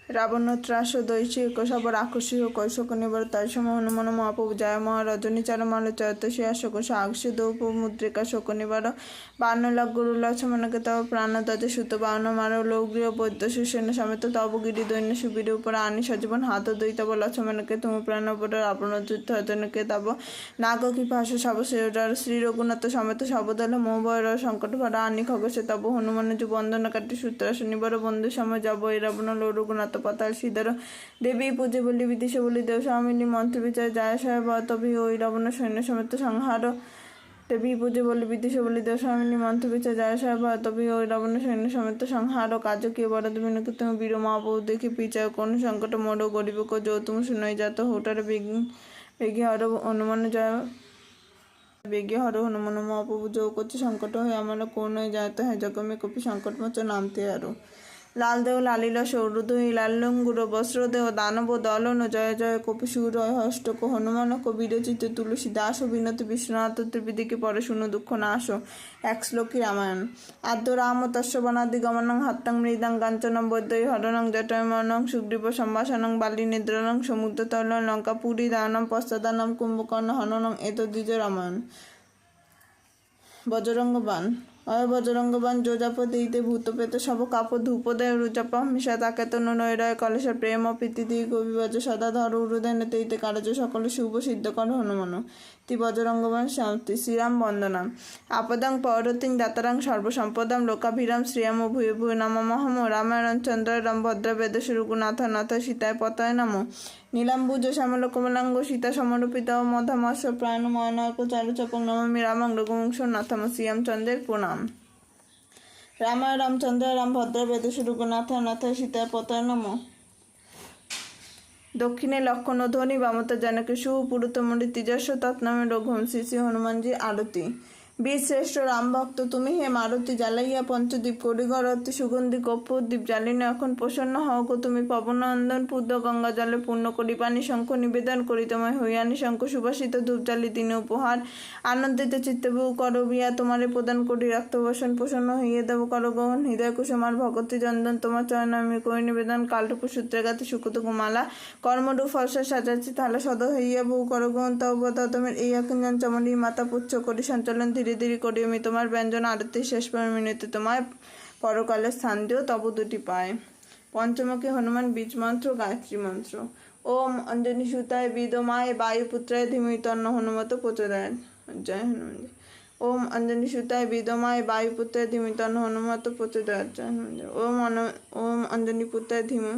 রাবণ ত্রাস দৈশিক সবর আকস্মিক কৈশক নিবার তৈসম হনুমান মহাপ্রভু জয় মহা রজনীচার মাল চয়তশিয়া শোকশ আকশি দৌপ মুদ্রিকা শোক নিবার বানলাখ গুরু লক্ষ্মণকে তব প্রাণদাতে সুত বাহন মার লৌগৃহ বৈদ্য সুসেন সমেত তব গিরি দৈন্য সুবীর উপর আনি সজীবন হাত দই তব লক্ষ্মণকে তুম প্রাণ উপর রাবণ যুদ্ধ হজনকে তব নাগ কি ভাষ সব শ্রী রঘুনাথ সমেত সবদল মোহর সংকট ভরা আনি খগসে তব হনুমান যু বন্দন কাটি সূত্রা শনিবার বন্ধু সময় যাব এই রাবণ লো রঘুনাথ পতাল সিদ্ধর দেবী পূজে বলি বিদিশে বলি দেব স্বামিনী মন্ত্র বিচার যায় সাহেব তবে ওই রাবণ সৈন্য সমেত সংহার দেবী পূজে বলি বিদিশে বলি দেব স্বামিনী মন্ত্র বিচার যায় সাহেব তবে ওই রাবণ সৈন্য সমেত সংহার কাজ কে বড় তুমি তুমি বীর মহাপ্রভু দেখি পিচায় কোন সংকট মোড় গরিব কো যৌ তুমি শুনাই যাত হোটার বেগি হর হনুমান জয় বেগে হর হনুমান মহাপ্রভু যৌ করছে সংকট হয়ে আমার কোন যাতে হ্যাঁ জগমে কপি সংকট মতো নামতে আরো লাল দেহ লালিল সৌরদহি লাল্লঙ্গুর বস্ত্রদেহ দানব দলন জয় জয় কপি সুরয় হষ্টক হনুমান বিরচিত তুলসী দাস বিনতি বিশ্বনাথ ত্রিবিদিকে পরে শুনো দুঃখ নাশ এক শ্লোকী রামায়ণ আদ্য রাম তস্য বনাদি গমনং হত্তং মৃদাং কাঞ্চনং বৈদ্যৈ হরণং জটয়মনং সুগ্রীব সম্ভাষণং বালি নিদ্রণং সমুদ্র তৈল লঙ্কা পুরী দানম পশ্চাদানম কুম্ভকর্ণ হননং এতদ্বিজ রামায়ণ বজরঙ্গ বান অয় বজরঙ্গ বান যোজাপতি ইতে ভূত পেত সব কাপ ধূপ দেয় রুচাপ মিশা তাকে তো নয় কলেশের প্রেম প্রীতি দি কবিবাজ সদা ধর উরুদেন ইতে কার্য সকলে শুভ সিদ্ধ কর হনুমান তি বজরঙ্গবান শান্তি শ্রীরাম বন্দনা আপদাং পৌরতিং দাতারাং সর্বসম্পদাম লোকাভিরাম শ্রিয়াম ভূয় ভূয় নমঃ রামায়ণ চন্দ্র রাম ভদ্র বেদ রঘুনাথ নাথ সীতায় পতায় নম নীলাম্বুজ শ্যামল কমলাঙ্গ সীতা সমরূপিত মধামস্য প্রাণ ময়নক চারুচপং নমামি রামং রঘুবংশ নাথম শ্রিয়াম চন্দ্রের প্রণাম রামায় রামচন্দ্র রাম ভদ্র বেদ রঘুনাথ নাথ সীতায় পতায় নম দক্ষিণে লক্ষণ ধ্বনি বামতা জানকে সুপুরুতমণি তিজস্ব তৎনামে রঘুম শ্রী হনুমানজি আরতি বীর শ্রেষ্ঠ রাম ভক্ত তুমি হে মারুতি জ্বালাইয়া পঞ্চদ্বীপ করিগর অতি সুগন্ধি কর্পূর দ্বীপ জ্বালিনে এখন প্রসন্ন হও গো তুমি পবনন্দন পূর্ণ গঙ্গা জলে পূর্ণ করি পানি শঙ্খ নিবেদন করি তোমায় হইয়ানি শঙ্খ সুবাসিত ধূপ জ্বালি দিনে উপহার আনন্দিত চিত্তে বহু করো বিয়া তোমারে প্রদান করি রক্ত বসন প্রসন্ন হইয়ে দেব করো গ্রহণ হৃদয় কুসুমার ভগতি চন্দন তোমার চরণ আমি করি নিবেদন কালটুকু সূত্রে গাতে সুকুতুকু মালা কর্মরূপ ফলসা সাজাচ্ছি তাহলে সদ হইয়া বহু করো গ্রহণ তাও বতা তোমার এই এখন চমনি মাতা পুচ্ছ করি সঞ্চালন ধীরে ধীরে করি আমি তোমার ব্যঞ্জন আরতি শেষ মিনিতে তোমায় পরকালে স্থান দিও তব দুটি পায় পঞ্চমুখী হনুমান বীজ মন্ত্র গায়ত্রী মন্ত্র ওম অঞ্জনী সুতায় বিদমায় বায়ুপুত্রায় ধীমি তন্ন হনুমত প্রচোদয়াৎ জয় হনুমান ওম অঞ্জনী সুতায় বিদমায় বায়ুপুত্রায় ধীমি তন্ন হনুমত প্রচোদয়াৎ জয় হনুমান ওম অঞ্জনী পুত্রায় ধীমি